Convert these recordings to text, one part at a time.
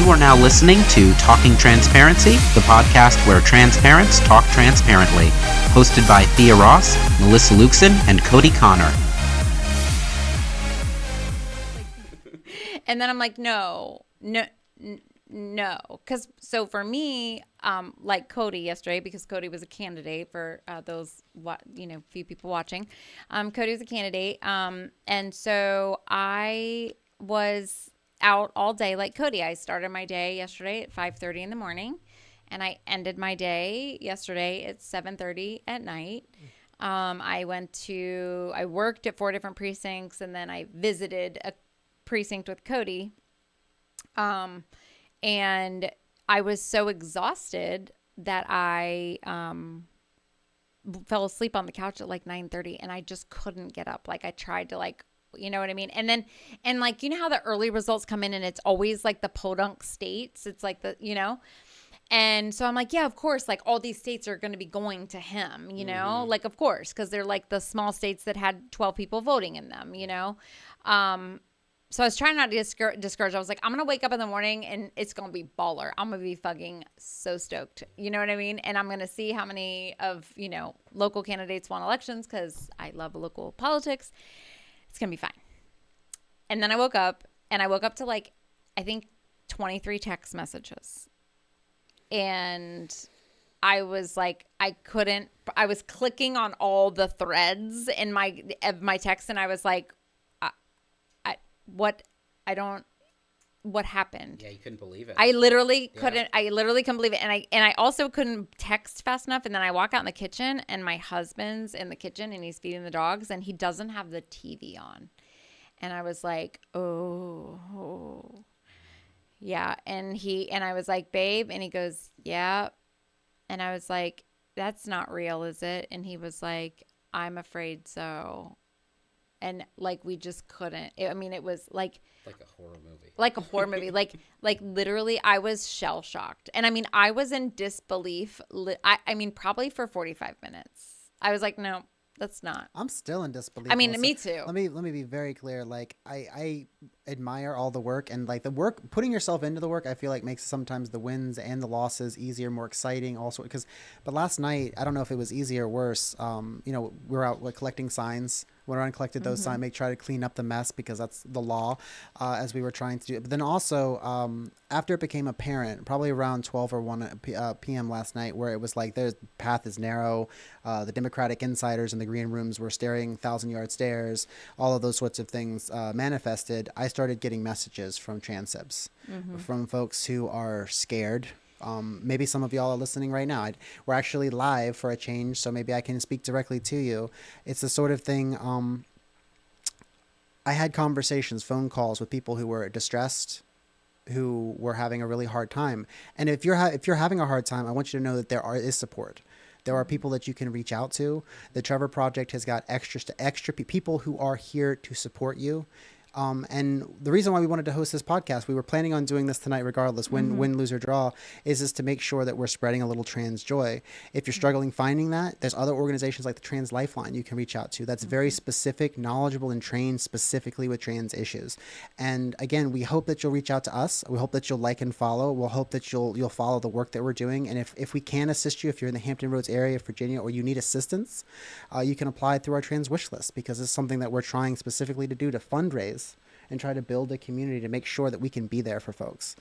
are now listening to Talking Transparency, the podcast where transparents talk transparently. Hosted by Thea Ross, Melissa Luxon, and Cody Connor. And then I'm like, no. Because so for me, like Cody yesterday, because Cody was a candidate for few people watching. Cody was a candidate. And so I was out all day like Cody. I started my day yesterday at 5:30 in the morning, and I ended my day yesterday at 7:30 at night. I worked at 4 different precincts, and then I visited a precinct with Cody. And I was so exhausted that I fell asleep on the couch at like 9:30, and I just couldn't get up. Like I tried to you know what I mean? And then, you know how the early results come in and it's always like the podunk states. It's like and so I'm like, yeah, of course, like all these states are going to be going to him, you know, like, of course, because they're like the small states that had 12 people voting in them, you know? So I was trying not to discourage. I was like, I'm going to wake up in the morning and it's going to be baller. I'm going to be fucking so stoked. You know what I mean? And I'm going to see how many of, local candidates won elections because I love local politics. It's going to be fine. And then I woke up to like, I think 23 text messages. And I was like, I was clicking on all the threads in my text, and I was like, what happened? Yeah, you couldn't believe it. I literally couldn't believe it. And I also couldn't text fast enough. And then I walk out in the kitchen, and my husband's in the kitchen and he's feeding the dogs, and he doesn't have the TV on. And I was like, oh. Yeah. And I was like, babe, and he goes, yeah. And I was like, that's not real, is it? And he was like, I'm afraid so. And like, we just couldn't. It was like a horror movie. Like a horror movie. like literally, I was shell shocked. And I was in disbelief. Probably for 45 minutes. I was like, no, that's not. I'm still in disbelief. Me too. Let me be very clear. Like I admire all the work, and like the work, putting yourself into the work, I feel like makes sometimes the wins and the losses easier, more exciting also. But last night, I don't know if it was easier or worse. We were out collecting signs. Went around and collected those signs, try to clean up the mess because that's the law, as we were trying to do it. But then also, after it became apparent, probably around 12 or 1 p.m. last night, where it was like the path is narrow, the Democratic insiders in the green rooms were staring 1,000-yard stares, all of those sorts of things manifested, I started getting messages from transibs, from folks who are scared. Maybe some of y'all are listening right now. We're actually live for a change, so maybe I can speak directly to you. It's the sort of thing, I had conversations, phone calls with people who were distressed, who were having a really hard time. And if you're having a hard time, I want you to know that there is support. There are people that you can reach out to. The Trevor Project has got extra people who are here to support you. And the reason why we wanted to host this podcast, we were planning on doing this tonight regardless, win, lose, or draw, is to make sure that we're spreading a little trans joy. If you're struggling finding that, there's other organizations like the Trans Lifeline you can reach out to. That's very specific, knowledgeable, and trained specifically with trans issues. And again, we hope that you'll reach out to us. We hope that you'll like and follow. We'll hope that you'll follow the work that we're doing. And if we can assist you, if you're in the Hampton Roads area, Virginia, or you need assistance, you can apply through our trans wish list, because it's something that we're trying specifically to do to fundraise and try to build a community to make sure that we can be there for folks.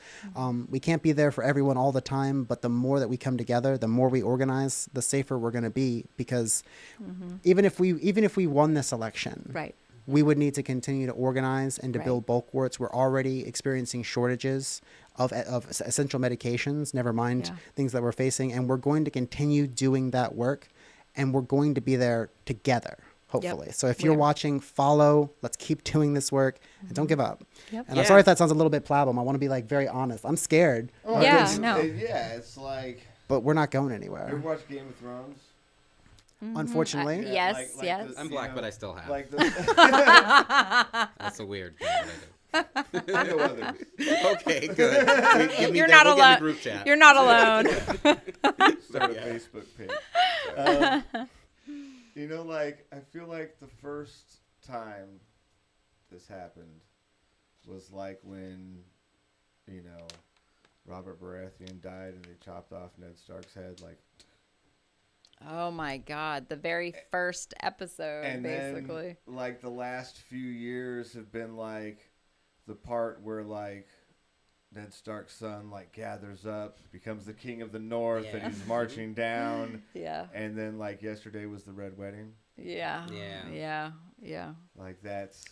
We can't be there for everyone all the time, but the more that we come together, the more we organize, the safer we're going to be, because even if we won this election, right, we would need to continue to organize and to build bulk wards. We're already experiencing shortages of essential medications, never mind things that we're facing, and we're going to continue doing that work, and we're going to be there together. Hopefully. So if you're watching, follow, let's keep doing this work, and don't give up. And I'm sorry if that sounds a little bit plabum. I want to be like very honest. I'm scared. Oh, it's like. But we're not going anywhere. You ever watch Game of Thrones? Unfortunately. Yes. I'm black, but I still have. That's a weird thing that I do. I know others. Okay, good. You're not alone. You're not alone. Start a Facebook page. I feel like the first time this happened was like when, Robert Baratheon died and they chopped off Ned Stark's head, like. Oh my God, the very first episode, And basically. then, like, the last few years have been like the part where like Ned Stark's son like gathers up, becomes the king of the North, and he's marching down. Yeah. And then like yesterday was the Red Wedding. Yeah. Yeah. Yeah. Yeah. Like that's.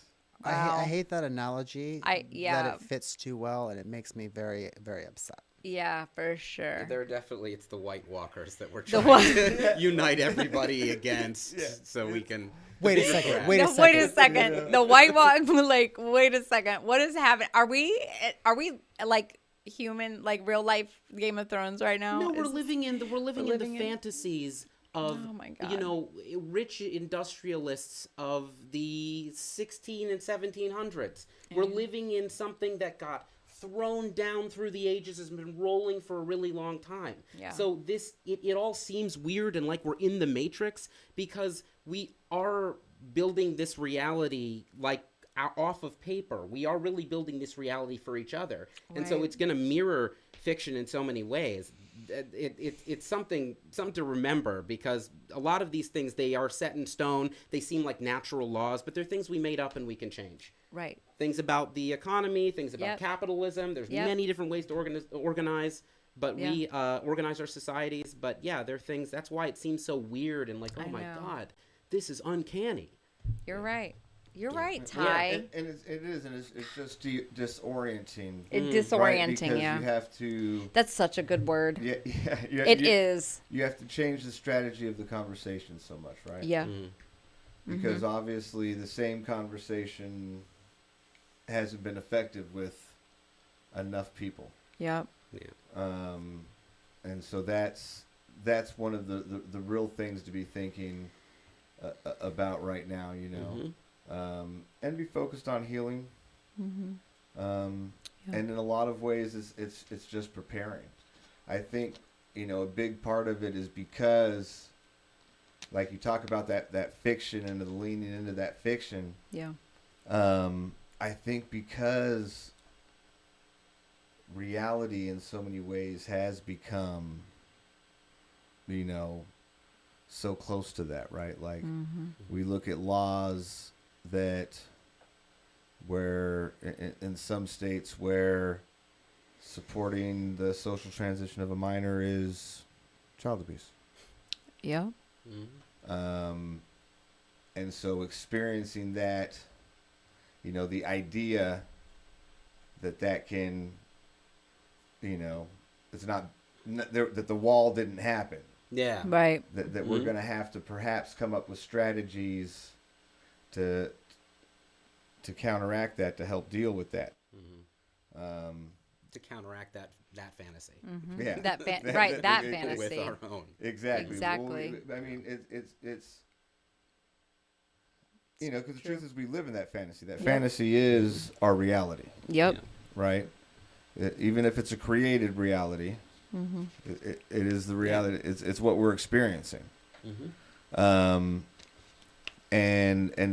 Wow. I hate that analogy. That yeah. it fits too well, and it makes me very, very upset. Yeah, for sure. They're definitely, it's the White Walkers that we're The trying to unite everybody against so we can... Wait a second. Wait a second. Wait a second. The White Walk, like, wait a second. What is happening? Are we like human, like real life Game of Thrones right now? No, we're living in the fantasies of, Oh my God. you know, rich industrialists of the 16 and 1700s. We're living in something that got thrown down through the ages, has been rolling for a really long time. Yeah. So it all seems weird and like we're in the Matrix because we are building this reality like off of paper. We are really building this reality for each other. And so Right. it's going to mirror fiction in so many ways. It's something to remember because a lot of these things, they are set in stone. They seem like natural laws, but they're things we made up and we can change. Right. Things about the economy, things about Yep. capitalism. There's Yep. many different ways to organize, but we organize our societies. But yeah, there are things. That's why it seems so weird and like, oh I my know. God, this is uncanny. You're right. You're right, Yeah, Ty. and it's just disorienting. Disorienting, right? Because yeah. you have to. That's such a good word. Yeah, It is. You have to change the strategy of the conversation so much, right? Yeah. Because obviously the same conversation hasn't been effective with enough people. Yep. Yeah. And so that's one of the real things to be thinking about right now, you know, and be focused on healing. And in a lot of ways, it's just preparing. I think, you know, a big part of it is because, like you talk about that fiction and the leaning into that fiction. Yeah. I think because reality in so many ways has become, you know, so close to that, right? Like we look at laws that where in some states where supporting the social transition of a minor is child abuse. Yeah. And so experiencing that, you know, the idea that can, you know, it's not that the wall didn't happen. Yeah. Right. That we're going to have to perhaps come up with strategies to counteract that, to help deal with that. To counteract that fantasy. Yeah, That That fantasy. With our own. Exactly. Exactly. Well, I mean, it's you know, because the truth is we live in that fantasy. That fantasy is our reality, Yep. right? Even if it's a created reality, it is the reality. It's what we're experiencing. And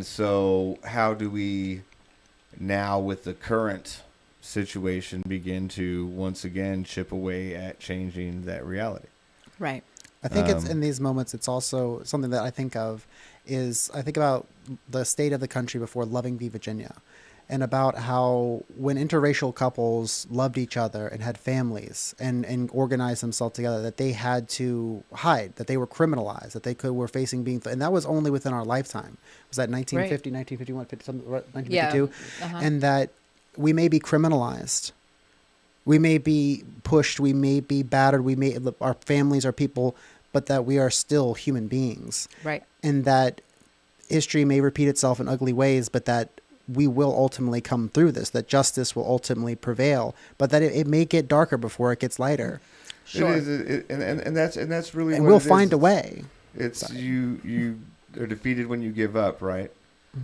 so how do we now, with the current situation, begin to once again chip away at changing that reality? Right. I think it's in these moments, it's also something that I think of is I think about the state of the country before Loving v. Virginia, and about how when interracial couples loved each other and had families and organized themselves together, that they had to hide, that they were criminalized, that they were facing being, and that was only within our lifetime. Was that 1950, 1951, 1952? And that we may be criminalized. We may be pushed, we may be battered, our families are people, but that we are still human beings. Right. And that history may repeat itself in ugly ways, but that we will ultimately come through this, that justice will ultimately prevail, but that it may get darker before it gets lighter. Sure. It is, and that's really And what we'll it is. find a way. It's you are defeated when you give up, right?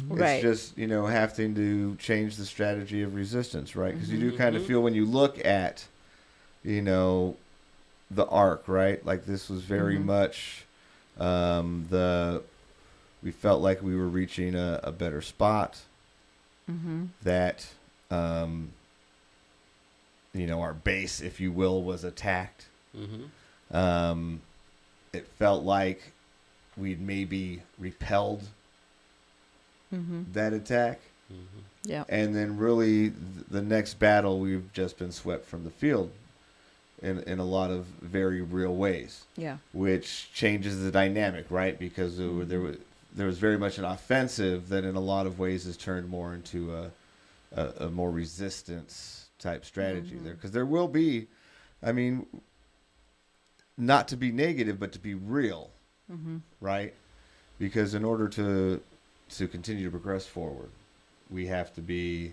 Right. It's just, you know, having to change the strategy of resistance, right? Because you do kind of feel when you look at, you know, the arc, right? Like this was very much we felt like we were reaching a better spot. That, our base, if you will, was attacked. Mm-hmm. It felt like we'd maybe repelled that attack. Mm-hmm. Yeah. And then really the next battle, we've just been swept from the field in a lot of very real ways. Yeah. Which changes the dynamic, right? Because there was very much an offensive that in a lot of ways has turned more into a more resistance type strategy there. Because there will be, I mean, not to be negative, but to be real, right? Because in order to continue to progress forward, we have to be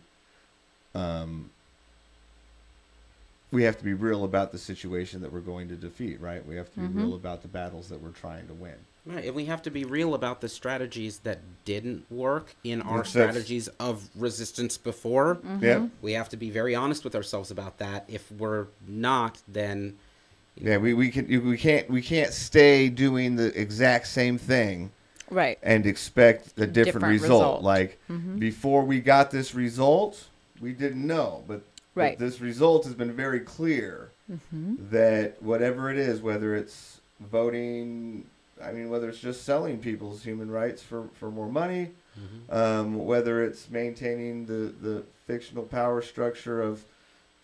real about the situation that we're going to defeat, right? We have to be real about the battles that we're trying to win. Right, and we have to be real about the strategies that didn't work in our That's- strategies of resistance before. Yeah. We have to be very honest with ourselves about that. If we're not, then Yeah, we can't stay doing the exact same thing Right. and expect a different Different result. result. Like before we got this result, we didn't know, but Right. this result has been very clear that whatever it is, whether it's voting, I mean, whether it's just selling people's human rights for more money, whether it's maintaining the fictional power structure of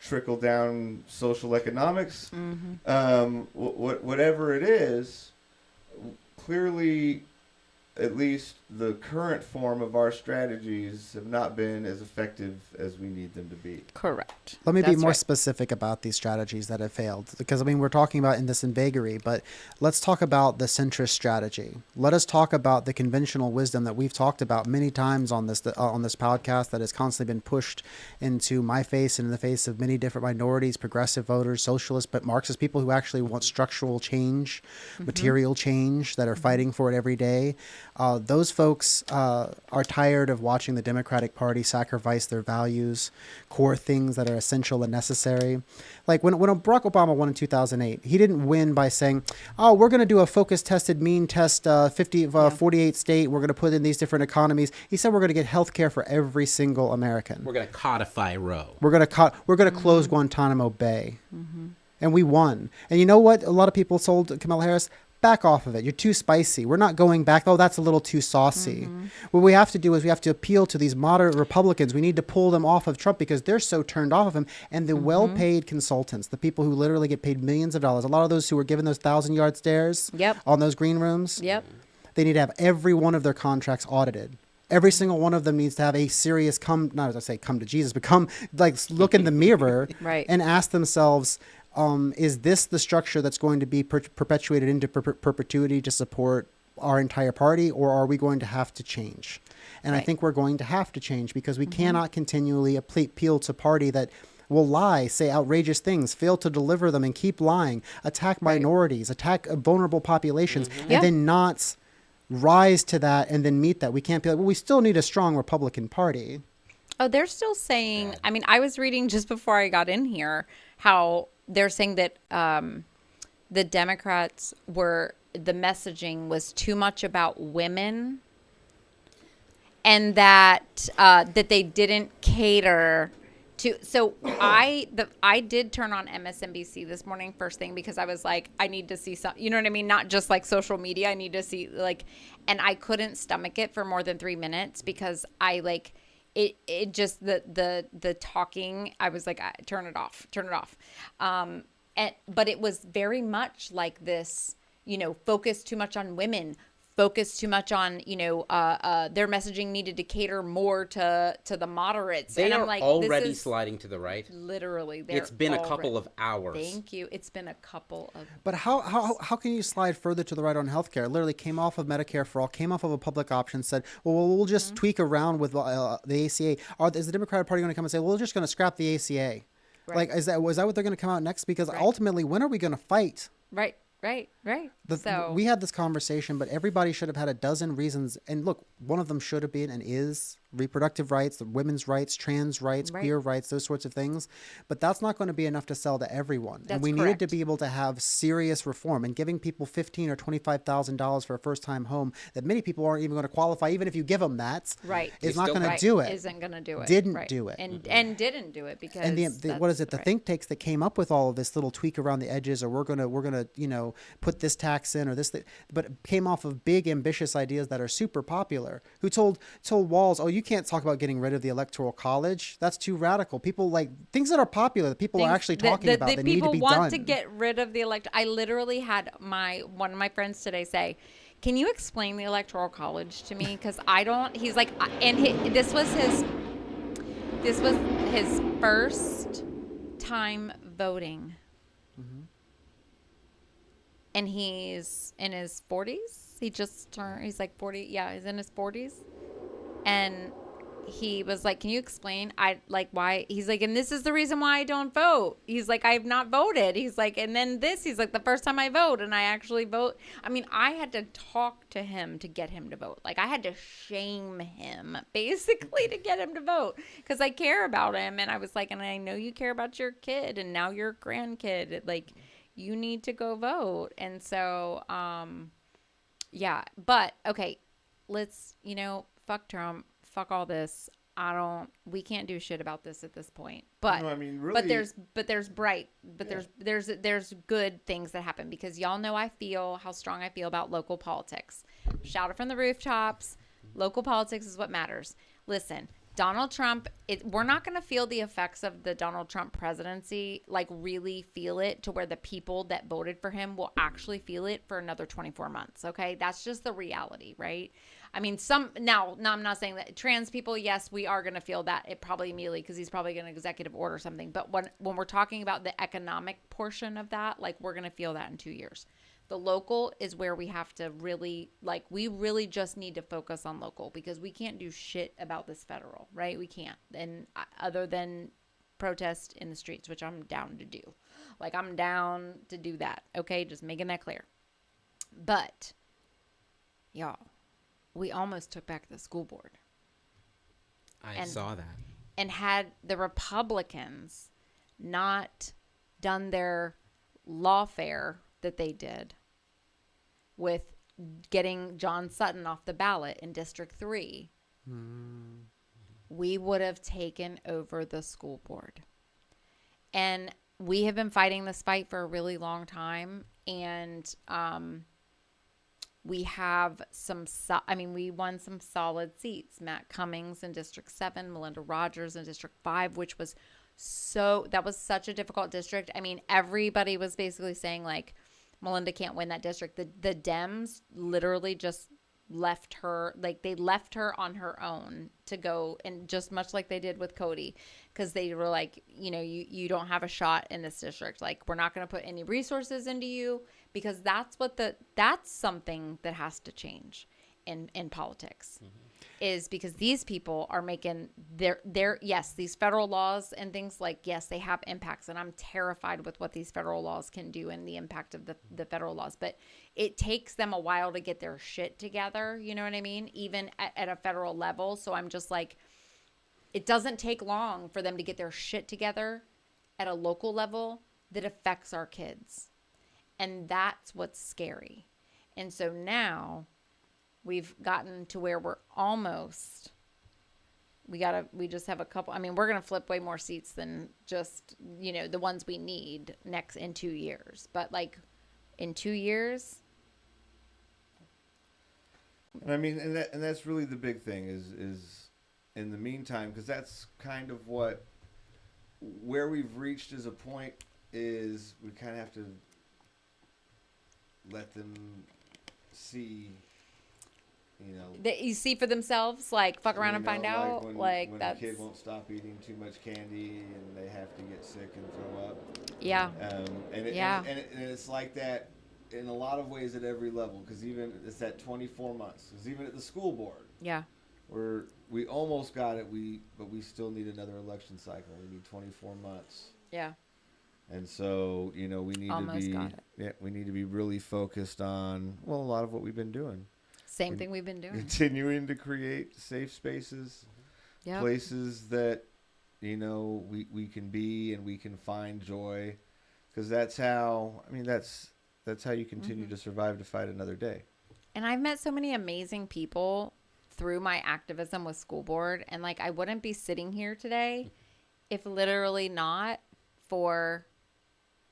trickle down social economics, whatever it is, clearly, at least the current form of our strategies have not been as effective as we need them to be. Correct. Let me be That's more right. specific about these strategies that have failed, because I mean we're talking about in this in vagary, but let's talk about the centrist strategy. Let us talk about the conventional wisdom that we've talked about many times on this podcast that has constantly been pushed into my face and in the face of many different minorities, progressive voters, socialists, but Marxist people who actually want structural change, material change, that are fighting for it every day. Those folks are tired of watching the Democratic Party sacrifice their values, core things that are essential and necessary. Like when Barack Obama won in 2008, he didn't win by saying, oh, we're going to do a focus tested mean test 48 state. We're going to put in these different economies. He said we're going to get health care for every single American. we're going to codify Roe. We're going to close Guantanamo Bay. And we won. And you know what? A lot of people told Kamala Harris, back off of it. You're too spicy. We're not going back. Oh, that's a little too saucy. What we have to do is we have to appeal to these moderate Republicans. We need to pull them off of Trump because they're so turned off of him. And the well-paid consultants, the people who literally get paid millions of dollars, a lot of those who were given those 1,000-yard stares on those green rooms, they need to have every one of their contracts audited. Every single one of them needs to have a serious come to Jesus, but look in the mirror and ask themselves, is this the structure that's going to be perpetuated into perpetuity to support our entire party, or are we going to have to change? And I think we're going to have to change because we cannot continually appeal to a party that will lie, say outrageous things, fail to deliver them and keep lying, attack minorities, attack vulnerable populations, and then not rise to that and then meet that. We can't be like, well, we still need a strong Republican Party. Oh, they're still saying, I mean, I was reading just before I got in here how they're saying that the Democrats the messaging was too much about women, and that they didn't cater to. So I did turn on MSNBC this morning first thing because I was like, I need to see some, you know what I mean? Not just like social media. I need to see and I couldn't stomach it for more than 3 minutes because I it just the talking, I was like, turn it off. But it was very much like this, focus too much on women, focus too much on, their messaging needed to cater more to the moderates. They and are I'm like, already this is sliding to the right. literally. It's been a couple of hours. Thank you. It's been a couple of. But how can you slide further to the right on healthcare? It literally came off of Medicare for All, came off of a public option, said, well, we'll just tweak around with the ACA. Is the Democratic Party going to come and say, well, we're just going to scrap the ACA? Right. Was that what they're going to come out next? Because ultimately, when are we going to fight? Right. We had this conversation, but everybody should have had a dozen reasons. And look, one of them should have been and is reproductive rights, the women's rights, trans rights, Right. queer rights, those sorts of things. But that's not going to be enough to sell to everyone. That's and we needed to correct. be able to have serious reform, and giving people $15,000 or $25,000 for a first-time home that many people aren't even going to qualify, even if you give them that, Right. is You not still going to Right. do it. Isn't going to do it. Didn't Right. do it. And didn't do it because And what is it? The right. think tanks that came up with all of this little tweak around the edges, or we're gonna put this tax in or this thing, but it came off of big ambitious ideas that are super popular. Who told Walz, oh, you can't talk about getting rid of the electoral college? That's too radical. People like things that are popular that people are Things actually talking about. That need to be people want done. to get rid of the I literally had one of my friends today say, "Can you explain the electoral college to me? Because I don't." He's like, this was his first time voting, and he's in his 40s. He just turned. He's like 40. Yeah, he's in his 40s, and he was like, "Can you explain? Why?" He's like, "And this is the reason why I don't vote." He's like, "I have not voted." He's like, "And then this." He's like, "The first time I vote, and I actually vote." I mean, I had to talk to him to get him to vote. Like, I had to shame him basically to get him to vote because I care about him, and I was like, "And I know you care about your kid, and now your grandkid. Like, you need to go vote." And so, yeah. But okay, let's fuck Trump. Fuck all this. We can't do shit about this at this point. But No, I mean, really, but there's good things that happen because y'all know how strong I feel about local politics. Shout it from the rooftops. Local politics is what matters. Listen, Donald Trump, we're not going to feel the effects of the Donald Trump presidency, like really feel it to where the people that voted for him will actually feel it for another 24 months. Okay. That's just the reality, right? I mean, now I'm not saying that trans people, yes, we are going to feel that it probably immediately because he's probably going to executive order something. But when we're talking about the economic portion of that, like we're going to feel that in 2 years. The local is where we have to really, we really just need to focus on local because we can't do shit about this federal, right? We can't. And other than protest in the streets, which I'm down to do. I'm down to do that. Okay. Just making that clear. But y'all, we almost took back the school board. I saw that. And had the Republicans not done their lawfare that they did with getting John Sutton off the ballot in District 3, we would have taken over the school board. And we have been fighting this fight for a really long time. And we have we won some solid seats. Matt Cummings in District 7, Melinda Rogers in District 5, which was that was such a difficult district. I mean, everybody was basically saying Melinda can't win that district. The Dems literally just left her, they left her on her own to go, and just much like they did with Cody, because they were like, you don't have a shot in this district. We're not going to put any resources into you, because that's something that has to change in politics. Is because these people are making these federal laws and things yes, they have impacts, and I'm terrified with what these federal laws can do and the impact of the federal laws, but it takes them a while to get their shit together, you know what I mean, even at a federal level. So I'm just it doesn't take long for them to get their shit together at a local level that affects our kids, and that's what's scary. And so now we've gotten to where we're almost, we just have a couple. I mean, we're going to flip way more seats than just, the ones we need in 2 years. But in 2 years. I mean, and that's really the big thing is in the meantime, because that's kind of where we've reached as a point is we kind of have to let them see. That you see for themselves, fuck around and find out, when that's. a kid won't stop eating too much candy and they have to get sick and throw up. Yeah. And it's like that in a lot of ways at every level, because even it's that 24 months. Because even at the school board. Yeah. We almost got it, but we still need another election cycle. We need 24 months. Yeah. And so we need we need to be really focused on a lot of what we've been doing. Same thing we've been doing. Continuing to create safe spaces Yep. places that, we can be and we can find joy, because that's how you continue to survive to fight another day. And I've met so many amazing people through my activism with school board. And like, I wouldn't be sitting here today if literally not for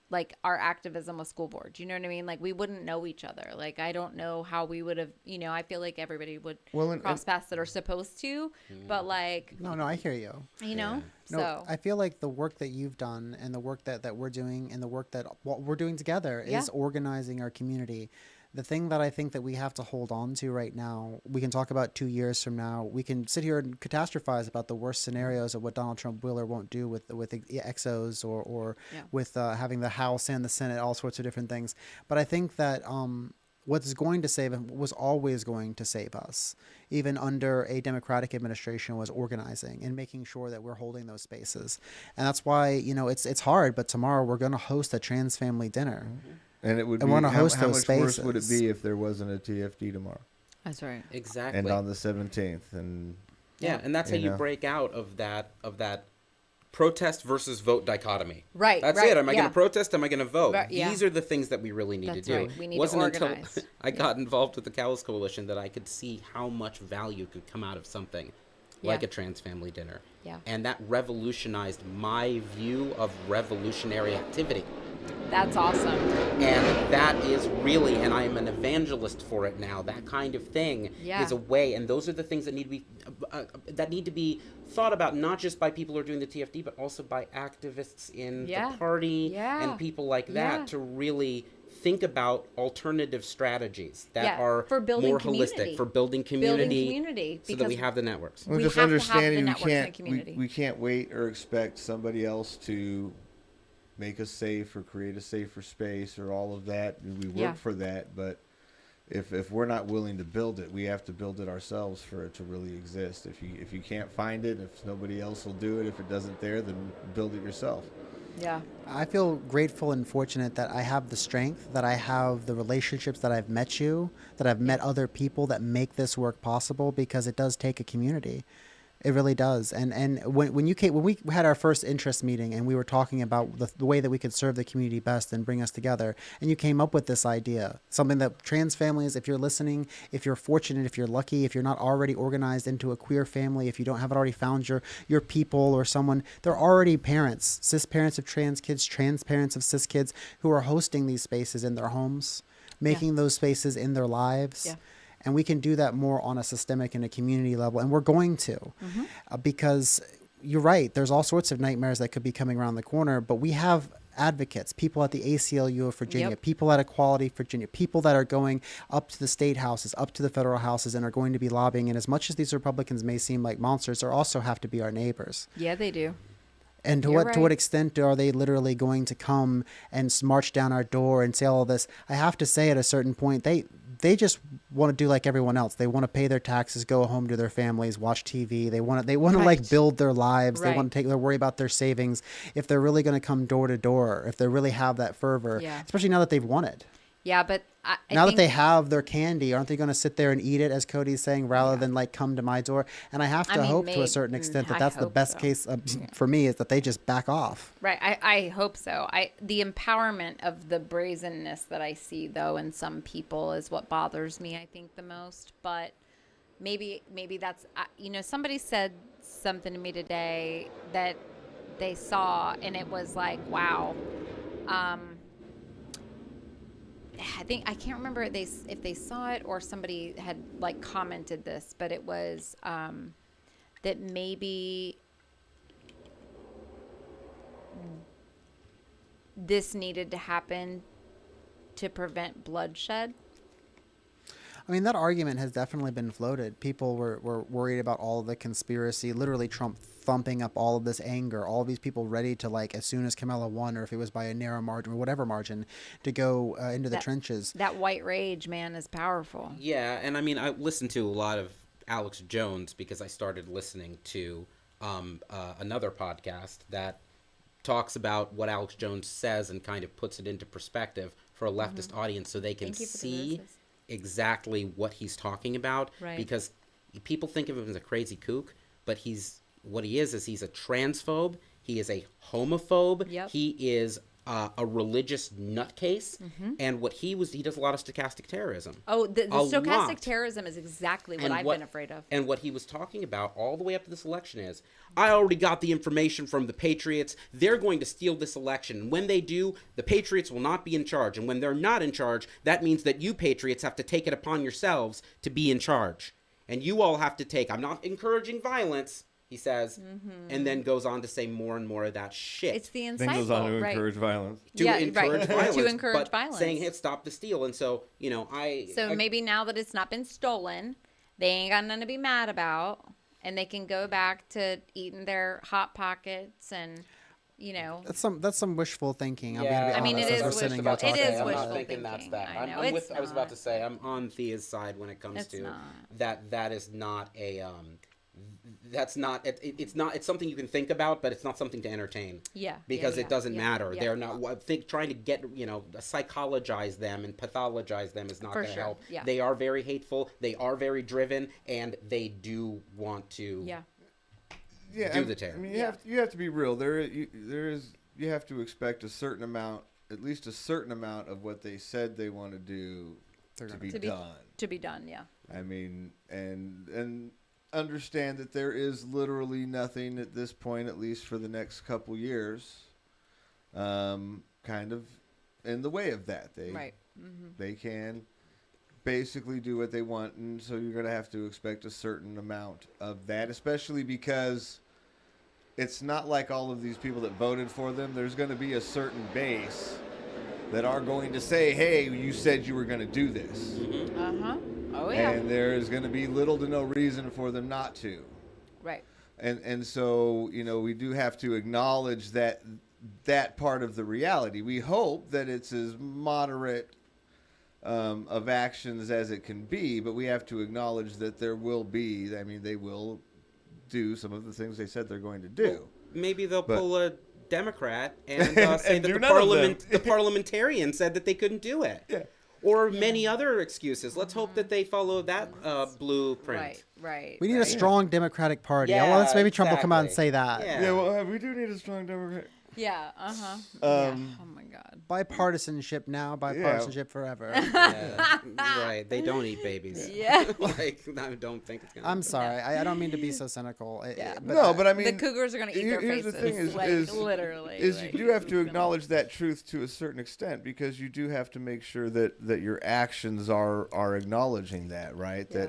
like our activism with school board. You know what I mean? Like, we wouldn't know each other. Like, I don't know how we would have, I feel like everybody would cross paths that are supposed to, but like, No, I hear you. know, No, so I feel like the work that you've done and the work that we're doing and the work that what we're doing together is organizing our community. The thing that I think that we have to hold on to right now, we can talk about 2 years from now. We can sit here and catastrophize about the worst scenarios of what Donald Trump will or won't do with the exos or with having the House and the Senate, all sorts of different things. But I think that what's going to save him, was always going to save us, even under a Democratic administration, was organizing and making sure that we're holding those spaces. And that's why, it's hard, but tomorrow we're going to host a trans family dinner. And it would And be, we're gonna host how those much spaces. worse would it be if there wasn't a TFD tomorrow that's right. Exactly. and on the 17th? And yeah, and that's how you break out of that protest versus vote dichotomy. Right. That's right, it. Am I going to protest? Am I going to vote? Right, yeah. These are the things that we really need That's to do. right. We need It wasn't to organize. until I got involved with the Callus Coalition that I could see how much value could come out of something like a trans family dinner. Yeah. And that revolutionized my view of revolutionary activity. That's awesome. And that is really, and I am an evangelist for it now, that kind of thing is a way, and those are the things that need to be thought about, not just by people who are doing the TFD, but also by activists in the party and people like that, to really think about alternative strategies that are for building more community. holistic, for building community, so that we have the networks. well, We just have to have the understanding networks in the community. we can't wait or expect somebody else to make us safe or create a safer space or all of that. We work for that, but if we're not willing to build it, we have to build it ourselves for it to really exist. If you can't find it, if nobody else will do it, if it doesn't there, then build it yourself. Yeah. I feel grateful and fortunate that I have the strength, that I have the relationships, that I've met you, that I've met other people that make this work possible, because it does take a community. It really does. And when we had our first interest meeting and we were talking about the way that we could serve the community best and bring us together, and you came up with this idea, something that trans families, if you're listening, if you're fortunate, if you're lucky, if you're not already organized into a queer family, if you haven't already found your people or someone, there are already parents, cis parents of trans kids, trans parents of cis kids, who are hosting these spaces in their homes, making those spaces in their lives. Yeah. And we can do that more on a systemic and a community level. And we're going to, because you're right. There's all sorts of nightmares that could be coming around the corner, but we have advocates, people at the ACLU of Virginia, people at Equality Virginia, people that are going up to the state houses, up to the federal houses, and are going to be lobbying. And as much as these Republicans may seem like monsters, they also have to be our neighbors. Yeah, they do. And to what extent are they literally going to come and march down our door and say all of this? I have to say, at a certain point, they just want to do like everyone else. They want to pay their taxes, go home to their families, watch TV. They want to like build their lives. They want to worry about their savings. If they're really going to come door to door, if they really have that fervor, especially now that they've won it. Yeah, but now that they have their candy, aren't they going to sit there and eat it, as Cody's saying, rather than like come to my door? And I have to hope to a certain extent that that's the best case for me, is that they just back off. Right. I hope so. The empowerment of the brazenness that I see, though, in some people is what bothers me, I think, the most. But maybe that's, somebody said something to me today that they saw, and it was like, wow. I can't remember if they saw it or somebody had like commented this, but it was that maybe this needed to happen to prevent bloodshed. I mean, that argument has definitely been floated. People were worried about all of the conspiracy, literally Trump thumping up all of this anger, all of these people ready to, like, as soon as Kamala won, or if it was by a narrow margin or whatever margin, to go into the trenches. That white rage, man, is powerful. Yeah, and I mean, I listened to a lot of Alex Jones because I started listening to another podcast that talks about what Alex Jones says and kind of puts it into perspective for a leftist audience so they can see exactly what he's talking about. Right. Because people think of him as a crazy kook, but what he is he's a transphobe. He is a homophobe. Yep. He is a religious nutcase. And he does a lot of stochastic terrorism. Oh, the stochastic lot. terrorism is exactly what I've been afraid of. And what he was talking about all the way up to this election is, I already got the information from the Patriots. They're going to steal this election. And when they do, the Patriots will not be in charge. And when they're not in charge, that means that you Patriots have to take it upon yourselves to be in charge. And you all have to take, I'm not encouraging violence, he says, and then goes on to say more and more of that shit. It's the insightful, Then goes on to right? encourage violence. Encourage violence. To encourage but violence. saying, hey, stop the steal. And so, So maybe now that it's not been stolen, they ain't got nothing to be mad about, and they can go back to eating their Hot Pockets and, That's some wishful thinking. Yeah, I'm gonna be honest, it as is we're sitting wishful. here It talking is about wishful I'm not thinking thinking. that's that. I know, I was about to say, I'm on Thea's side when it comes It's to not. that is not a that's not it's not it's something you can think about, but it's not something to entertain. Because it doesn't matter. Yeah. They're not trying to get psychologize them and pathologize them is not For going to sure. help. Yeah. They are very hateful, they are very driven, and they do want to do the terror. I mean, you have to be real. You have to expect a certain amount, at least a certain amount of what they said they want to do to be done. To be done, yeah. I mean, and understand that there is literally nothing at this point, at least for the next couple years, kind of in the way of that. They can basically do what they want, and so you're going to have to expect a certain amount of that, especially because it's not like all of these people that voted for them. There's going to be a certain base that are going to say, hey, you said you were going to do this. Oh, yeah. And there is going to be little to no reason for them not to. Right. And so, we do have to acknowledge that part of the reality. We hope that it's as moderate of actions as it can be, but we have to acknowledge that there will be, they will do some of the things they said they're going to do. Well, maybe they'll pull a Democrat and say And that do the parliamentarian said that they couldn't do it. Yeah. Or many other excuses. Let's hope that they follow that blueprint. Right. We need a strong Democratic Party. Yeah, Let's maybe Trump will come out and exactly. say that. Yeah. Well, we do need a strong Democrat. Yeah. Oh my God. Bipartisanship now, bipartisanship forever. Yeah, right. They don't eat babies. Yeah. I don't think it's gonna. I'm sorry. I don't mean to be so cynical. But I mean, The Cougars are going to eat their here's faces. the thing is literally. you do have to acknowledge that truth to a certain extent, because you do have to make sure that your actions are acknowledging that, right? Yeah.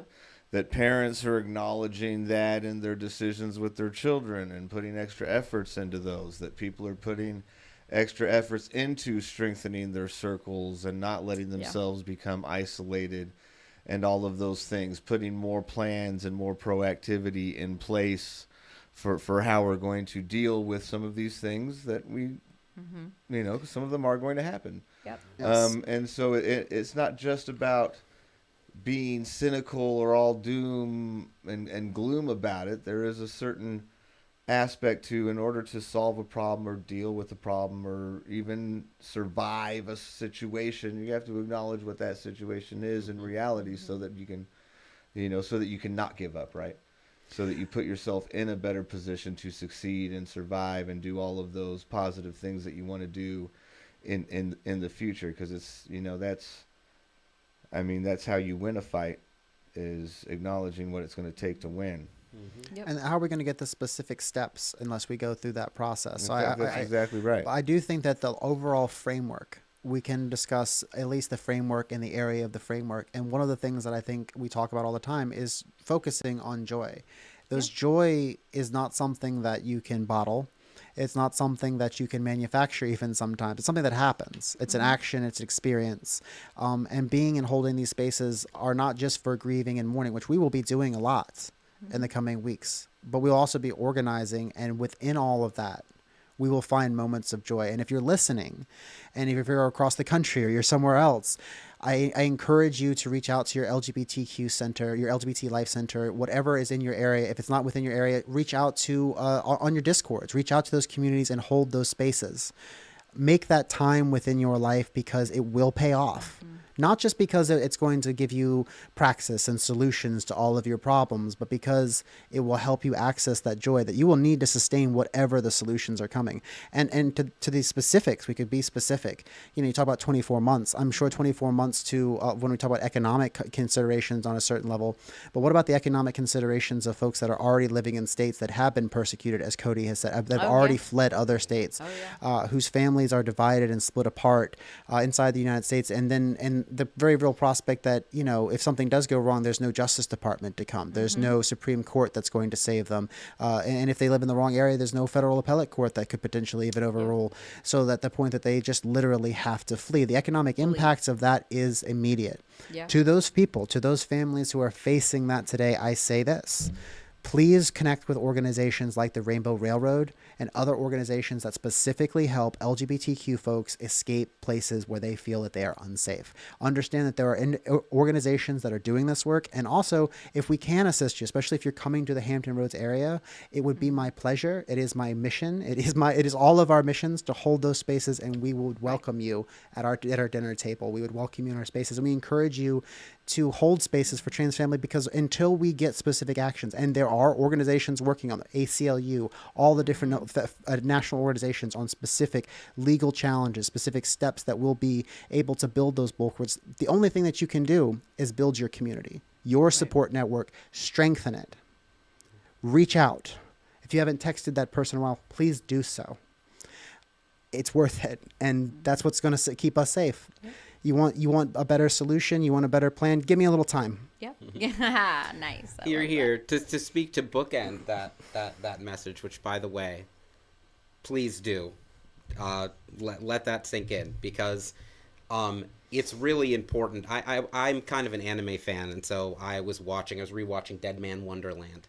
That parents are acknowledging that in their decisions with their children and putting extra efforts into those, that people are putting extra efforts into strengthening their circles and not letting themselves become isolated and all of those things, putting more plans and more proactivity in place for how we're going to deal with some of these things that we, 'cause some of them are going to happen. Yep. Yes. And so it's not just about being cynical or all doom and gloom about it. There is a certain aspect to, in order to solve a problem or deal with a problem or even survive a situation, you have to acknowledge what that situation is in reality, so that you can, so that you can not give up, right? So that you put yourself in a better position to succeed and survive and do all of those positive things that you want to do in the future. Because it's, that's how you win a fight, is acknowledging what it's going to take to win. Yep. And how are we going to get the specific steps unless we go through that process? So That's exactly right. I do think that the overall framework, we can discuss at least the framework in the area of the framework. And one of the things that I think we talk about all the time is focusing on joy. Joy is not something that you can bottle. It's not something that you can manufacture even sometimes. It's something that happens. It's an action. It's an experience. And being and holding these spaces are not just for grieving and mourning, which we will be doing a lot in the coming weeks. But we'll also be organizing. And within all of that, we will find moments of joy. And if you're listening, and if you're across the country or you're somewhere else, I encourage you to reach out to your LGBTQ center, your LGBT life center, whatever is in your area. If it's not within your area, reach out to on your Discords, reach out to those communities and hold those spaces. Make that time within your life, because it will pay off. not just because it's going to give you praxis and solutions to all of your problems, but because it will help you access that joy that you will need to sustain whatever the solutions are coming. And to these specifics, we could be specific. You know, you talk about 24 months. I'm sure 24 months to when we talk about economic considerations on a certain level. But what about the economic considerations of folks that are already living in states that have been persecuted, as Cody has said, that have already fled other states, whose families are divided and split apart inside the United States, and the very real prospect that, you know, if something does go wrong, there's no Justice Department to come. There's no Supreme Court that's going to save them. And if they live in the wrong area, there's no federal appellate court that could potentially even overrule. So that the point that they just literally have to flee. The economic impacts of that is immediate. To those people, to those families who are facing that today, I say this. Please connect with organizations like the Rainbow Railroad and other organizations that specifically help LGBTQ folks escape places where they feel that they are unsafe. Understand that there are organizations that are doing this work. And also, if we can assist you, especially if you're coming to the Hampton Roads area, it would be my pleasure. It is my mission. It is all of our missions to hold those spaces, and we would welcome you at our dinner table. We would welcome you in our spaces, and we encourage you to hold spaces for trans family, because until we get specific actions, and there are organizations working on the ACLU, all the different national organizations on specific legal challenges, specific steps that will be able to build those bulwarks. The only thing that you can do is build your community, your support network, strengthen it, reach out. If you haven't texted that person in a while, please do so. It's worth it, and that's what's going to keep us safe. You want a better solution? You want a better plan? Give me a little time. Yep. Yeah. Nice. Here. To speak to bookend that message, which, by the way, please do let that sink in, because it's really important. I'm kind of an anime fan, and so I was rewatching Dead Man Wonderland,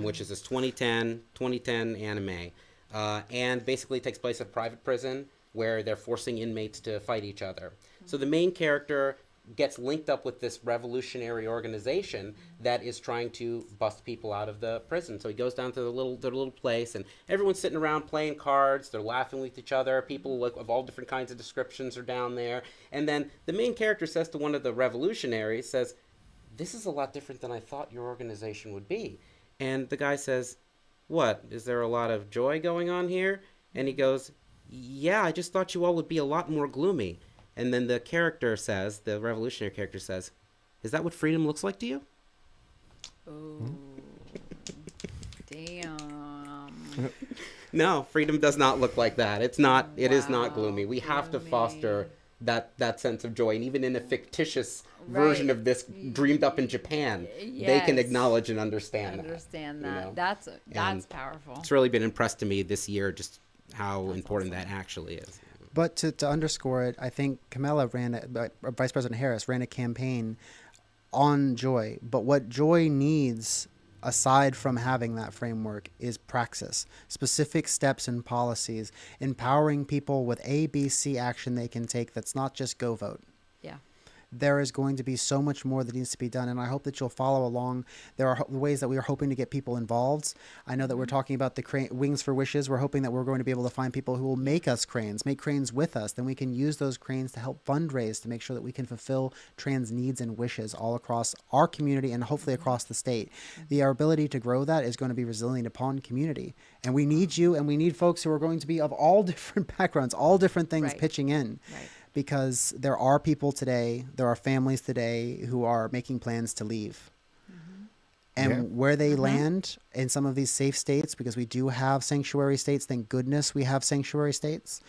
which is this 2010 anime, and basically takes place at a private prison where they're forcing inmates to fight each other. So the main character gets linked up with this revolutionary organization that is trying to bust people out of the prison. So he goes down to the little place, and everyone's sitting around playing cards. They're laughing with each other. People of all different kinds of descriptions are down there. And then the main character says to one of the revolutionaries, says, "This is a lot different than I thought your organization would be." And the guy says, "What? Is there a lot of joy going on here?" And he goes, "Yeah, I just thought you all would be a lot more gloomy." And then the revolutionary character says, "Is that what freedom looks like to you?" Oh, damn. No, freedom does not look like that. It's not. It is not gloomy. We have to foster that sense of joy, and even in a fictitious version of this dreamed up in Japan, they can acknowledge and understand that. You know? That's powerful. It's really been impressed to me this year just how important that actually is. But to underscore it, I think Vice President Harris ran a campaign on joy. But what joy needs, aside from having that framework, is praxis, specific steps and policies, empowering people with ABC action they can take that's not just go vote. Yeah. There is going to be so much more that needs to be done, and I hope that you'll follow along. There are ways that we are hoping to get people involved. I know that we're talking about the Wings for Wishes. We're hoping that we're going to be able to find people who will make cranes with us. Then we can use those cranes to help fundraise to make sure that we can fulfill trans needs and wishes all across our community and hopefully across the state. Our ability to grow that is going to be resilient upon community. And we need you, and we need folks who are going to be of all different backgrounds, all different things pitching in. Right. Because there are people today, there are families today who are making plans to leave. And where they land in some of these safe states, because we do have sanctuary states, thank goodness we have sanctuary states,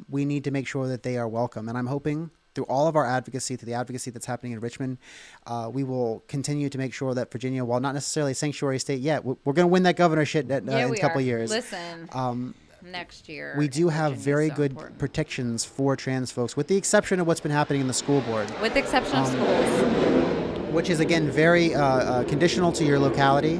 we need to make sure that they are welcome. And I'm hoping through all of our advocacy, through the advocacy that's happening in Richmond, we will continue to make sure that Virginia, while not necessarily a sanctuary state yet, we're going to win that governorship in a couple of years. Listen. Next year. We do have very good protections for trans folks, with the exception of what's been happening in the school board. With the exception of schools. Which is, again, very conditional to your locality.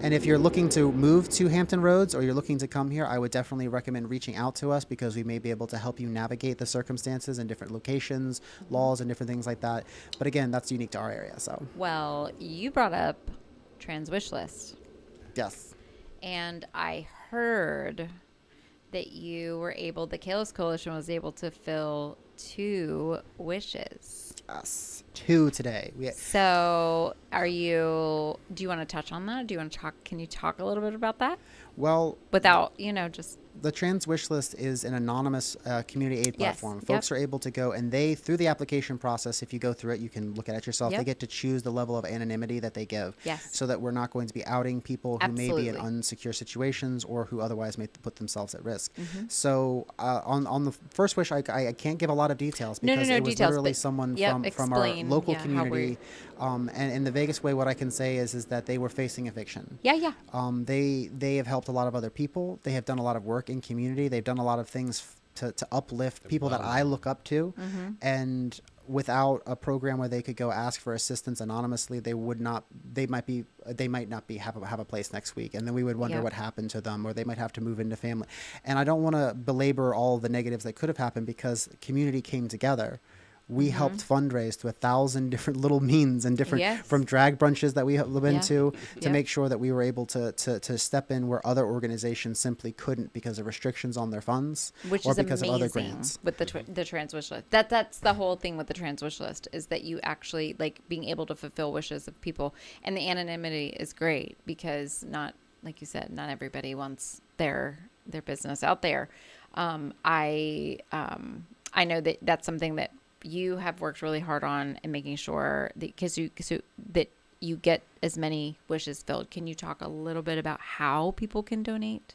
And if you're looking to move to Hampton Roads or you're looking to come here, I would definitely recommend reaching out to us, because we may be able to help you navigate the circumstances in different locations, laws, and different things like that. But again, that's unique to our area. So. Well, you brought up Trans Wish List. Yes. And I heard that the Kalos Coalition was able to fill 2 wishes. Yes, 2 today. So do you want to touch on that? Can you talk a little bit about that? Well, Without, just. the Trans Wish List is an anonymous community aid Yes. platform. Yep. Folks are able to go, and they, through the application process, if you go through it, you can look at it yourself. Yep. They get to choose the level of anonymity that they give. Yes. So that we're not going to be outing people who may be in Absolutely. unsecure situations or who otherwise may put themselves at risk. Mm-hmm. So on the first wish, I can't give a lot of details because No it was details, literally but- someone yep, from our explain, local yeah, how community. And in the vaguest way, what I can say is that they were facing eviction. Yeah. They have helped a lot of other people. They have done a lot of work in community. They've done a lot of things to uplift people that I look up to. Mm-hmm. And without a program where they could go ask for assistance anonymously, they might not have a place next week. And then we would wonder what happened to them, or they might have to move into family. And I don't want to belabor all the negatives that could have happened because community came together. We helped fundraise to 1,000 different little means and different from drag brunches that we have been to make sure that we were able to step in where other organizations simply couldn't because of restrictions on their funds Which or is because amazing of other grants. with the Trans Wish List. That's the whole thing with the Trans Wish List is that you actually like being able to fulfill wishes of people, and the anonymity is great because not, like you said, not everybody wants their business out there. I know that's something that you have worked really hard on and making sure that you get as many wishes filled. Can you talk a little bit about how people can donate?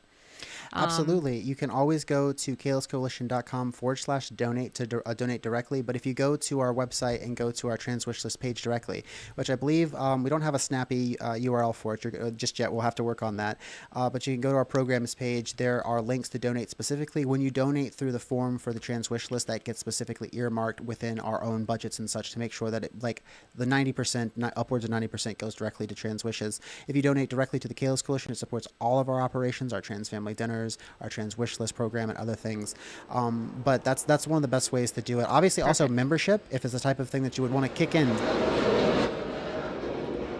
Absolutely. You can always go to kalescoalition.com/donate to donate directly. But if you go to our website and go to our Trans Wish List page directly, which I believe we don't have a snappy URL for it just yet. We'll have to work on that. But you can go to our programs page. There are links to donate specifically. When you donate through the form for the Trans Wish List, that gets specifically earmarked within our own budgets and such to make sure that the 90%, upwards of 90% goes directly to trans wishes. If you donate directly to the Kales Coalition, it supports all of our operations, our trans family dinners, our Trans Wish List program, and other things. But that's one of the best ways to do it. Obviously, also membership, if it's the type of thing that you would want to kick in.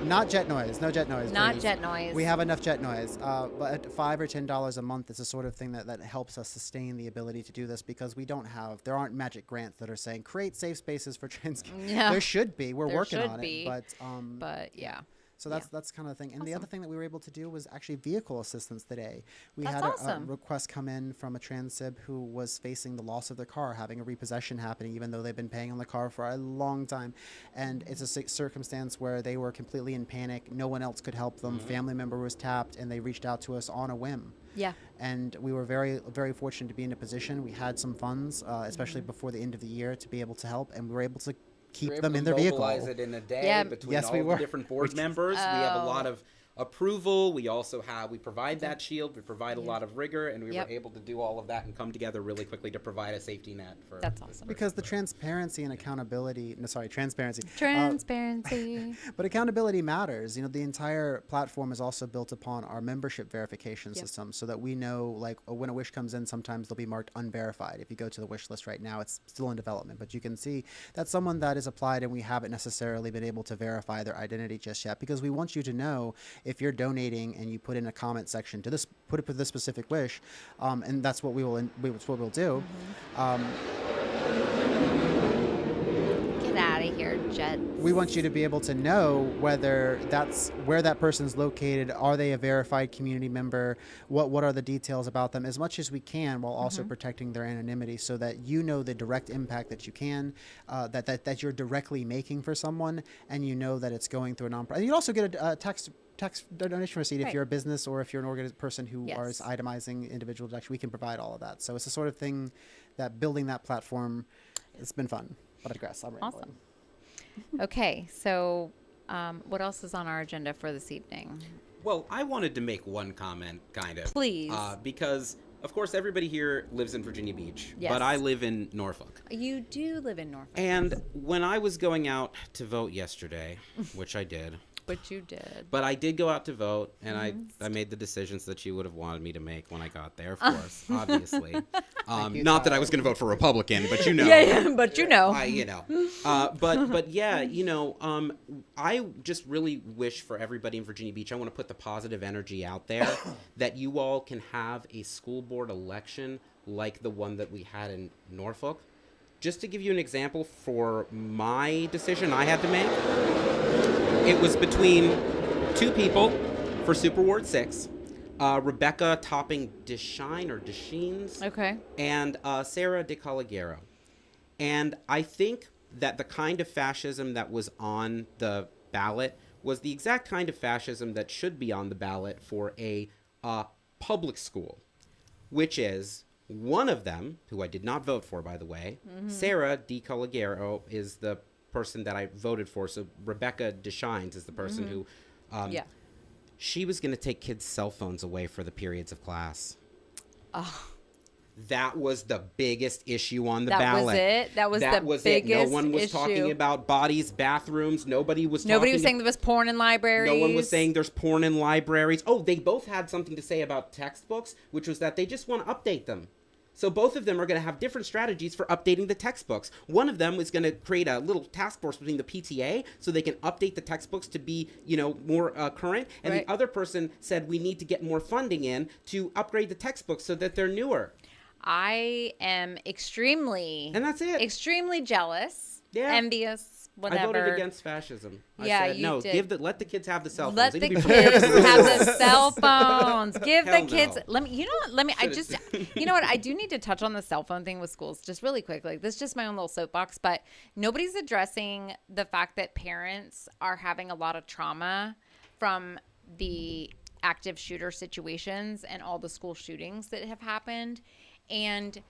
Not jet noise. No jet noise. Not please. jet noise. We have enough jet noise. But at $5 or $10 a month is the sort of thing that helps us sustain the ability to do this because there aren't magic grants that are saying create safe spaces for trans. Yeah. There should be. We're There working should on be, it. but yeah. So that's kind of the thing. And the other thing that we were able to do was actually vehicle assistance today. We That's had awesome. a request come in from a trans sib who was facing the loss of their car, having a repossession happening, even though they've been paying on the car for a long time. And it's a circumstance where they were completely in panic. No one else could help them. Family member was tapped, and they reached out to us on a whim. Yeah. And we were very, very fortunate to be in a position. We had some funds, especially before the end of the year, to be able to help, and we were able to keep them in their vehicle. Mobilize it in a day Yeah. between Yes, all we the were. different board members. We have a lot of approval. We also we provide that shield. We provide a lot of rigor, and we were able to do all of that and come together really quickly to provide a safety net for. That's awesome. Because the transparency and accountability, transparency. Transparency. But accountability matters. The entire platform is also built upon our membership verification system so that we know, like, when a wish comes in, sometimes they'll be marked unverified. If you go to the wish list right now, it's still in development, but you can see that's someone that is applied and we haven't necessarily been able to verify their identity just yet because we want you to know if you're donating and you put in a comment section to put this specific wish, and that's what we'll do. Get out of here, Jets. We want you to be able to know whether that's where that person's located. Are they a verified community member? What are the details about them as much as we can while also protecting their anonymity so that you know the direct impact that you can, that you're directly making for someone and you know that it's going through a nonprofit. And you also get a tax donation receipt if you're a business or if you're an person who is itemizing individual deduction. We can provide all of that. So it's the sort of thing that building that platform, it's been fun. But I digress. I'm rambling. Awesome. Okay, so what else is on our agenda for this evening? Well, I wanted to make one comment, kind of. Please. Because, of course, everybody here lives in Virginia Beach, Yes. but I live in Norfolk. You do live in Norfolk. And when I was going out to vote yesterday, which I did, But you did. but I did go out to vote, and I made the decisions that you would have wanted me to make when I got there, of course, obviously. Not that I was going to vote for Republican, but you know. But you know. But yeah, I just really wish for everybody in Virginia Beach, I want to put the positive energy out there that you all can have a school board election like the one that we had in Norfolk. just to give you an example for my decision I had to make, it was between two people for Super Ward 6. Rebecca topping Deschines, Okay. and Sarah De Caligero. And I think that the kind of fascism that was on the ballot was the exact kind of fascism that should be on the ballot for a public school, which is one of them, who I did not vote for, by the way. Sarah De Caligero is the person that I voted for. So Rebecca Deschines is the person who... She was going to take kids' cell phones away for the periods of class. Oh. That was the biggest issue on the That ballot. was it? That was the it. biggest No one was issue. talking about bodies, bathrooms. Nobody was saying there was porn in libraries. No one was saying there's porn in libraries. Oh, they both had something to say about textbooks, which was that they just want to update them. So both of them are going to have different strategies for updating the textbooks. One of them is going to create a little task force between the PTA so they can update the textbooks to be, more current. And Right. the other person said we need to get more funding in to upgrade the textbooks so that they're newer. I am extremely... And that's it. Extremely jealous. Yeah. Envious. Whatever. I voted against fascism. Yeah, I said, you no, did. let the kids have the cell phones. Let They the can be kids professionals. have the cell phones. Give Hell the kids. no. Let me. You know what? I do need to touch on the cell phone thing with schools just really quick. Like, this is just my own little soapbox, but nobody's addressing the fact that parents are having a lot of trauma from the active shooter situations and all the school shootings that have happened. And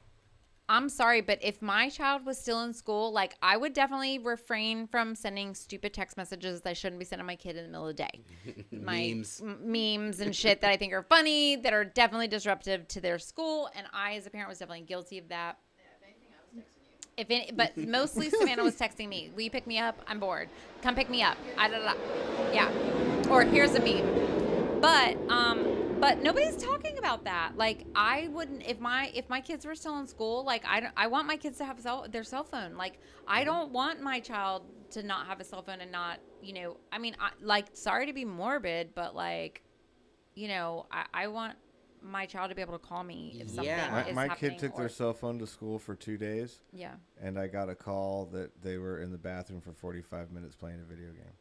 I'm sorry, but if my child was still in school, like, I would definitely refrain from sending stupid text messages that I shouldn't be sending my kid in the middle of the day. Memes and shit that I think are funny, that are definitely disruptive to their school. And I, as a parent, was definitely guilty of that. But mostly Savannah was texting me. Will you pick me up? I'm bored. Come pick me up. Yeah. Or here's a meme. But nobody's talking about that. Like, I wouldn't, if my kids were still in school, like, I want my kids to have their cell phone. Like, I don't want my child to not have a cell phone and not, I mean, sorry to be morbid, but like, I want my child to be able to call me if something is my happening. kid took their cell phone to school for 2 days. Yeah. And I got a call that they were in the bathroom for 45 minutes playing a video game.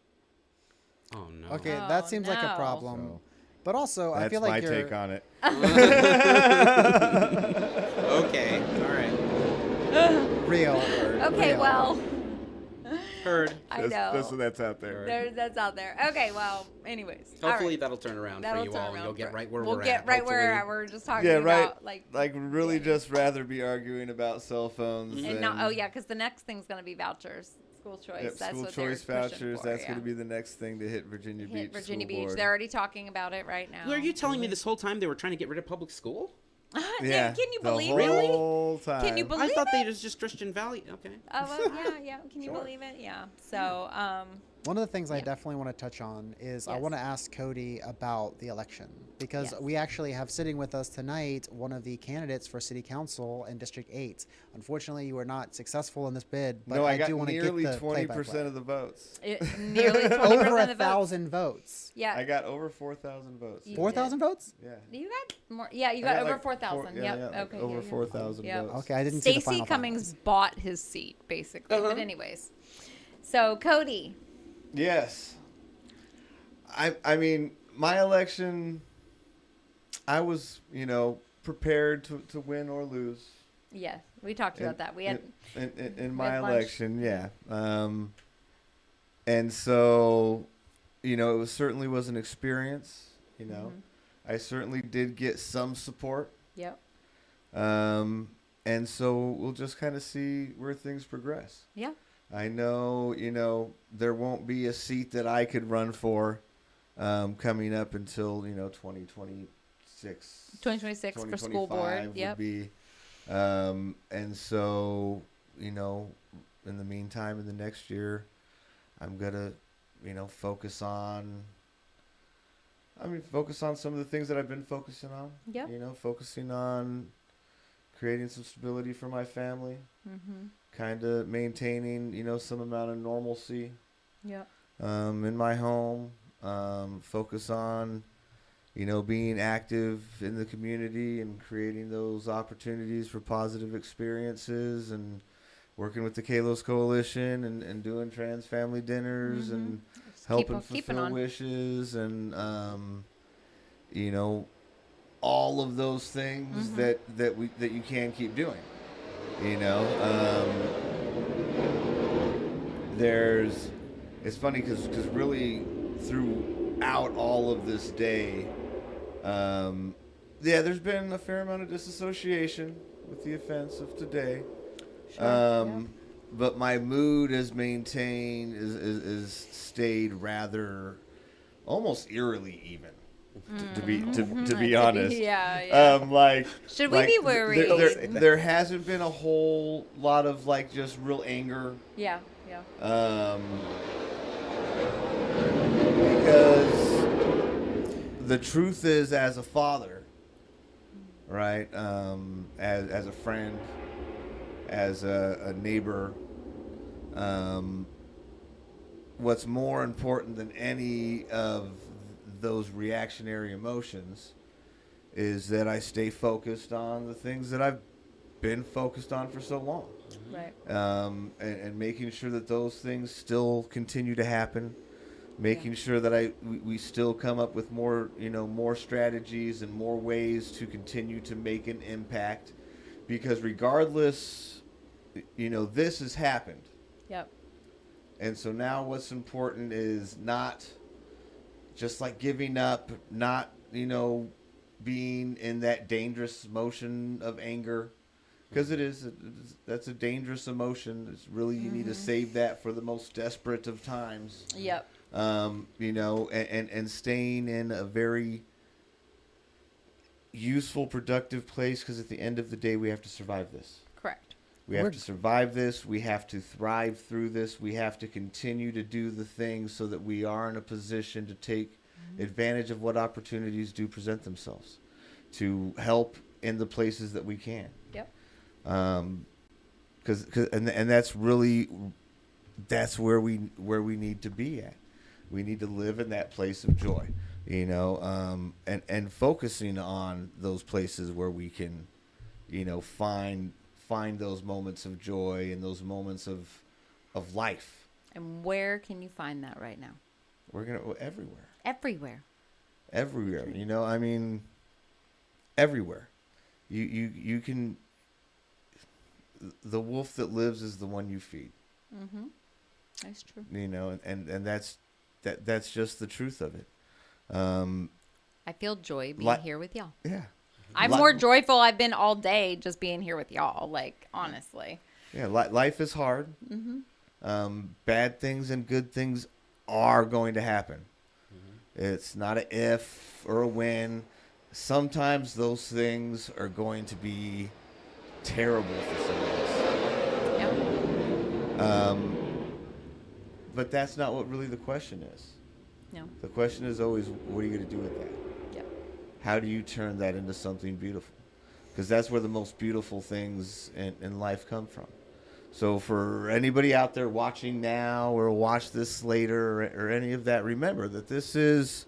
Oh, no. Okay, that seems like a problem. So, But also, I feel like that's my take on it. Okay. All right. real. Okay, real. well. Heard. I know. That's out there. That's out there. Okay, well, anyways. Hopefully right. that'll turn around That'll for you turn all. around You'll get for- right where we'll we're get at. right where hopefully. we're just talking Yeah, right. about, Like really just rather be arguing about cell phones. And than, not, because the next thing's going to be vouchers, school choice. Yep, That's school what they're choice pushing vouchers. for, That's yeah. going to be the next thing to hit Virginia Beach. Hit Virginia School Beach. Board. They're already talking about it right now. Are you telling me this whole time they were trying to get rid of public school? Yeah, can you believe the it? whole time. Can you believe I thought it? they was just Christian Valley. Okay. Oh, well, yeah. Can you believe it? Yeah. So, One of the things I definitely want to touch on is I Yes. want to ask Cody about the election because Yes. we actually have sitting with us tonight one of the candidates for City Council in District 8. Unfortunately, you were not successful in this bid, but No, I got do want to get nearly the 20% play-by-play. of the votes. nearly 20% Over of the votes. 1,000 votes. Yeah. I got over 4,000 votes. You 4,000 votes? Yeah. You got more. Yeah, you I got over like 4,000. yeah, Yep. yeah, like Okay. over yeah. 4,000 Yep. votes. Okay, I didn't see the Stacey final Cummings finals. bought his seat, basically. But anyways. So, Cody. Yes. I mean, my election, I was, prepared to win or lose. Yeah, we talked about that. We had in my had lunch. election, yeah. And so, it certainly was an experience. I certainly did get some support. Yep. And so we'll just kind of see where things progress. Yeah. I know, there won't be a seat that I could run for coming up until, 2026. 2026 for school board. Would Yep. be, and so, in the meantime, in the next year, I'm going to, focus on some of the things that I've been focusing on. Yep. Focusing on creating some stability for my family. Mm-hmm. Kind of maintaining, some amount of normalcy Yep. in my home. Focus on, being active in the community and creating those opportunities for positive experiences and working with the Kalos Coalition and doing trans family dinners and helping fulfill wishes and you know, all of those things that you can keep doing. You know, it's funny because really throughout all of this day, there's been a fair amount of disassociation with the events of today. Sure, but my mood has maintained, is stayed rather almost eerily even. To be honest, like, should we be worried? There hasn't been a whole lot of like just real anger. Yeah. Because the truth is, as a father, right, as a friend, as a neighbor, what's more important than any of those reactionary emotions is that I stay focused on the things that I've been focused on for so long. Right. And making sure that those things still continue to happen, making sure that we still come up with more strategies and more ways to continue to make an impact, because regardless, this has happened. Yep. And so now what's important is not just like giving up, not, being in that dangerous motion of anger, because that's a dangerous emotion. It's really, you need to save that for the most desperate of times. Yep. And staying in a very useful, productive place, because at the end of the day, we have to survive this. Correct. We have to survive this. We have to thrive through this. We have to continue to do the things so that we are in a position to take advantage of what opportunities do present themselves, to help in the places that we can. Yep. Because that's where we need to be at. We need to live in that place of joy, and focusing on those places where we can, find those moments of joy and those moments of life. And where can you find that right now? We're everywhere. Everywhere. Everywhere. Everywhere. You can. The wolf that lives is the one you feed. Mm-hmm. That's true. And that's just the truth of it. I feel joy being here with y'all. Yeah. I'm more joyful I've been all day just being here with y'all, like, honestly. Yeah, life is hard. Mm-hmm. Bad things and good things are going to happen. Mm-hmm. It's not an if or a when. Sometimes those things are going to be terrible for some of us. Yep. But that's not what really the question is. No. The question is always, what are you going to do with that? Yep. How do you turn that into something beautiful? Because that's where the most beautiful things in life come from. So for anybody out there watching now or watch this later or any of that, remember that this is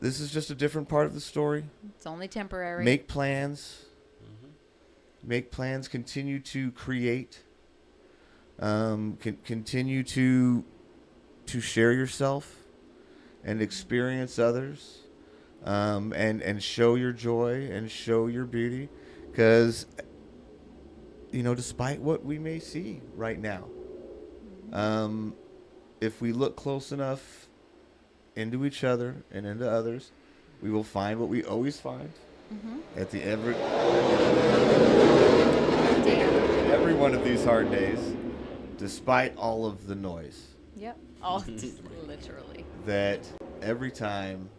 just a different part of the story. It's only temporary. Make plans. Mm-hmm. Make plans. Continue to create. Continue to share yourself and experience others, and show your joy and show your beauty, because despite what we may see right now, if we look close enough into each other and into others, we will find what we always find at the every one of these hard days, despite all of the noise. Yep. All literally. That every time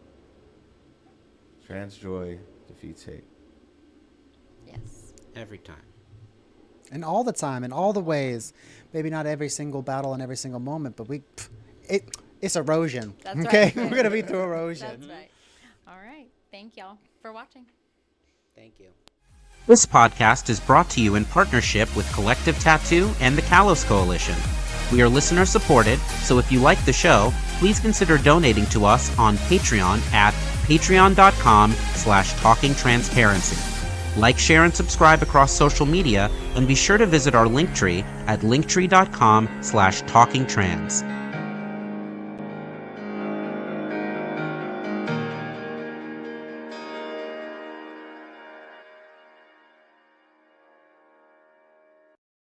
trans joy defeats hate. Yes. Every time. And all the time, in all the ways. Maybe not every single battle and every single moment, but it's erosion. That's okay? right. We're going to be through erosion. That's right. All right. Thank y'all for watching. Thank you. This podcast is brought to you in partnership with Collective Tattoo and the Kalos Coalition. We are listener supported, so if you like the show, please consider donating to us on Patreon at patreon.com/talkingtransparency. Like, share, and subscribe across social media, and be sure to visit our Linktree at linktree.com/talkingtrans.